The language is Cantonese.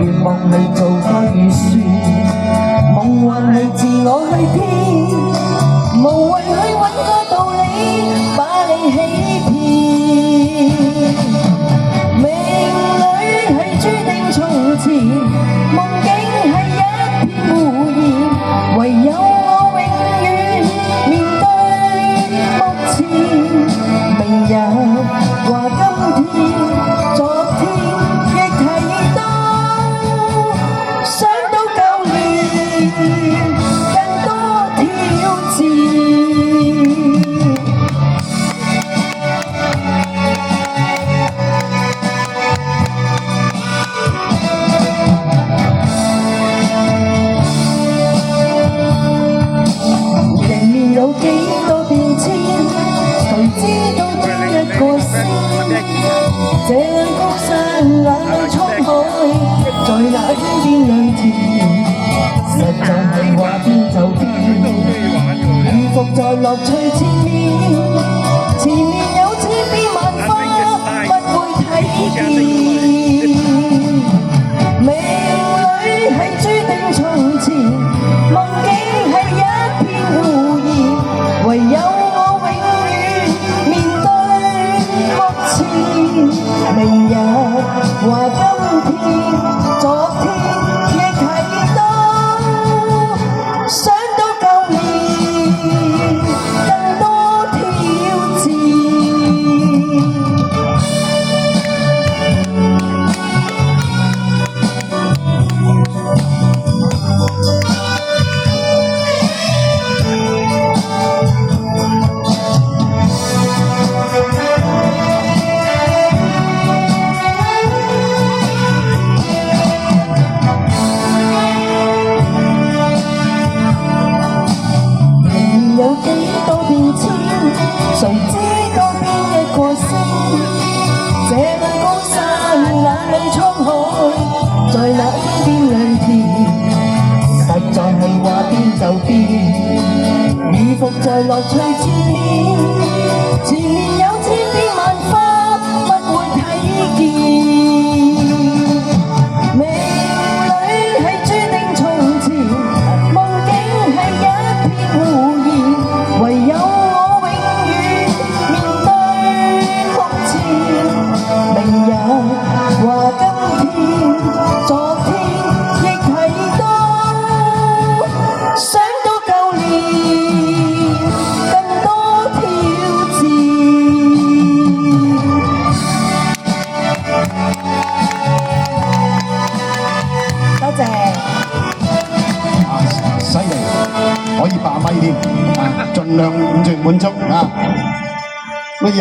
願望係做個預算，夢幻係自我去編，無謂去揾個道理把你欺騙。命裏係注定從前，夢境係一片胡言，唯有我永遠面對目前，明日話今天，昨天亦提到，想到舊年更多挑戰。人面有幾多變遷，誰知道邊一個先？這兩高山那兩滄海，在那天邊兩天，實在係話變就變，如伏在樂趣前面，前面有千變萬化，不會睇見。命裏係注定從前，夢境係一片胡言，唯有我永遠面對目前，明日話今天，昨天亦提到，想到舊年更多挑戰。有幾多變遷，誰知道邊一個先？這兩高山那兩滄海，在那天邊兩天，實在係話變就變，如伏在樂趣前面，前面有千變萬化，不會睇見。命裏係注定從前，夢境係一片胡言，唯有我永遠面對目前，明日話今天，昨天亦提到，想到舊年更多挑戰。多謝。犀利，可以霸咪添，盡量滿足啊！乜嘢？